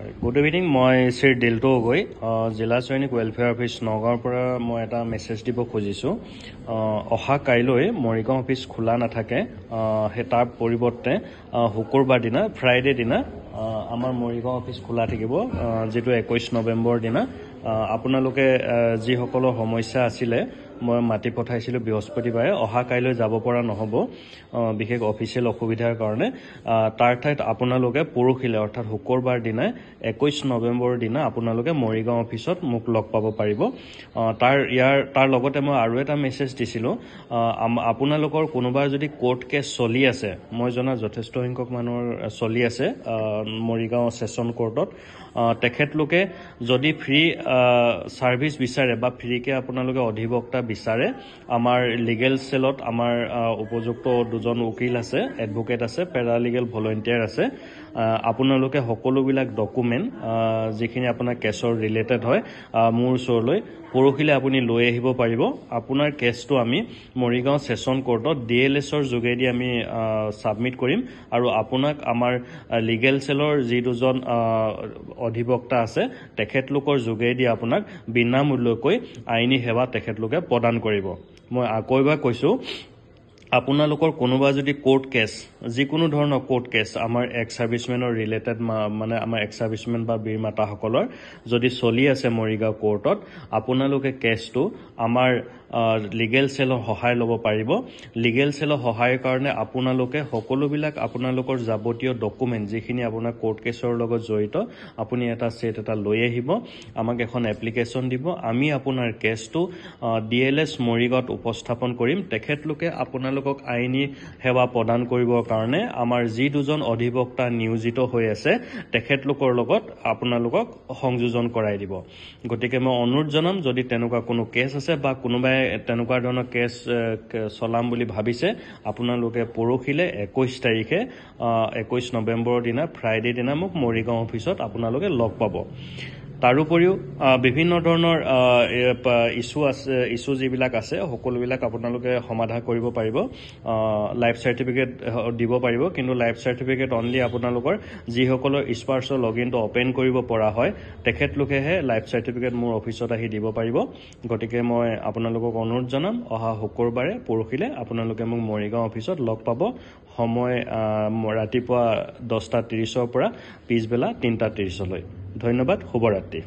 Good evening, মই শ্ৰী দিলটো গৈ জিলা সৈনিক ৱেলফেয়াৰ অফিচ নগাঁৱৰ পৰা মই এটা মেছেজ দিব খুজিছোঁ অহা কাইলৈ মৰিগাঁও অফিচ খোলা নাথাকে সেই তাৰ পৰিৱৰ্তে শুকুৰবাৰ দিনা ফ্ৰাইডে দিনা আমাৰ মৰিগাঁও অফিচ খোলা থাকিব যেটো 21 নৱেম্বৰ দিনা আপোনালোকে যিসকলৰ সমস্যা আছিলে মই মাতি পঠাইছিলোঁ বৃহস্পতিবাৰে অহা কাইলৈ যাব পৰা নহব বিশেষ অফিচিয়েল অসুবিধাৰ কাৰণে তাৰ ঠাইত আপোনালোকে পৰহিলে অৰ্থাৎ শুকুৰবাৰ দিনা 21 নৱেম্বৰৰ দিনা আপোনালোকে মৰিগাঁও অফিচত মোক লগ পাব পাৰিব তাৰ লগতে মই আৰু এটা মেছেজ দিছিলোঁ আপোনালোকৰ কোনোবা যদি কোৰ্ট কেছ চলি আছে মই জনা যথেষ্ট সংখ্যক মানুহৰ চলি আছে মৰিগাঁও সেশন কোৰ্টত তেখেতলোকে যদি ফ্ৰী সাৰ্ভিস বিচাৰে বা ফ্ৰীকে আপোনালোকে অধিবক্তা বিচাৰে আমাৰ লিগেল সেলত আমাৰ উপযুক্ত দুজন উকিল আছে এডভোকেট আছে পেৰালিগেল ভলান্টিয়াৰ আছে আপোনালোকে সকলোবিলাক ডকুমেন্ট যিখিনি আপোনাৰ কেছৰ ৰিলেটেড হয় মোৰ ওচৰলৈ পৰহিলে আপুনি লৈ আহিব পাৰিব আপোনাৰ কেছটো আমি মৰিগাঁও সেশন কোৰ্টত ডিএলএছৰ যোগেদি আমি সাবমিট কৰিম আৰু আপোনাক আমাৰ লিগেল সেলৰ যি দুজন অধিবক্তা আছে তেখেতলোকৰ যোগেদি আপোনাক বিনামূল্যকৈ আইনী সেৱা তেখেতলোকে প্ৰদান কৰিব মই আকৌ এবাৰ কৈছো আপোনালোকৰ কোনোবা যদি কোৰ্ট কেছ যিকোনো ধৰণৰ কোৰ্ট কেছ আমাৰ এক্স সাৰ্ভিসমেনৰ ৰিলেটেড মানে আমাৰ এক্স সাৰ্ভিসমেন বা বীৰ মাতাসকলৰ যদি চলি আছে মৰিগাঁও কোৰ্টত আপোনালোকে কেছটো আমাৰ লিগেল সেলৰ সহায় ল'ব পাৰিব লিগেল সেলৰ সহায়ৰ কাৰণে আপোনালোকে সকলোবিলাক আপোনালোকৰ যাৱতীয় ডকুমেন্ট যিখিনি আপোনাৰ কোৰ্ট কেছৰ লগত জড়িত আপুনি এটা সেট এটা লৈ আহিব আমাক এখন এপ্লিকেশন দিব আমি আপোনাৰ কেছটো ডিএলএছ মৰিগাঁৱত উপস্থাপন কৰিম তেখেতলোকে আপোনালোকক আইনী সেৱা প্ৰদান কৰিবৰ কাৰণে আমাৰ যি দুজন অধিবক্তা নিয়োজিত হৈ আছে তেখেতলোকৰ লগত আপোনালোকক সংযোজন কৰাই দিব গতিকে মই অনুৰোধ জনাম যদি তেনেকুৱা কোনো কেছ আছে বা কোনোবাই তেনেকুৱা ধৰণৰ কেছ চলাম বুলি ভাবিছে আপোনালোকে পৰহিলে 21 তাৰিখে 21 নৱেম্বৰৰ দিনা ফ্ৰাইডে দিনা মোক মৰিগাঁও অফিচত আপোনালোকে লগ পাব তাৰোপৰিও বিভিন্ন ধৰণৰ ইস্যু যিবিলাক আছে সকলোবিলাক আপোনালোকে সমাধান কৰিব পাৰিব লাইফ সাৰ্টিফিকেট দিব পাৰিব কিন্তু লাইফ সাৰ্টিফিকেট অনলি আপোনালোকৰ যিসকলৰ স্পাৰ্ছৰ লগইনটো ওপেন কৰিব পৰা হয় তেখেতলোকেহে লাইফ সাৰ্টিফিকেট মোৰ অফিচত আহি দিব পাৰিব গতিকে মই আপোনালোকক অনুৰোধ জনাম অহা শুকুৰবাৰে পৰহিলে আপোনালোকে মোক মৰিগাঁও অফিচত লগ পাব সময় ৰাতিপুৱা 10:30 পৰা পিছবেলা 3:30 লৈ ধন্যবাদ শুভৰাত্ৰি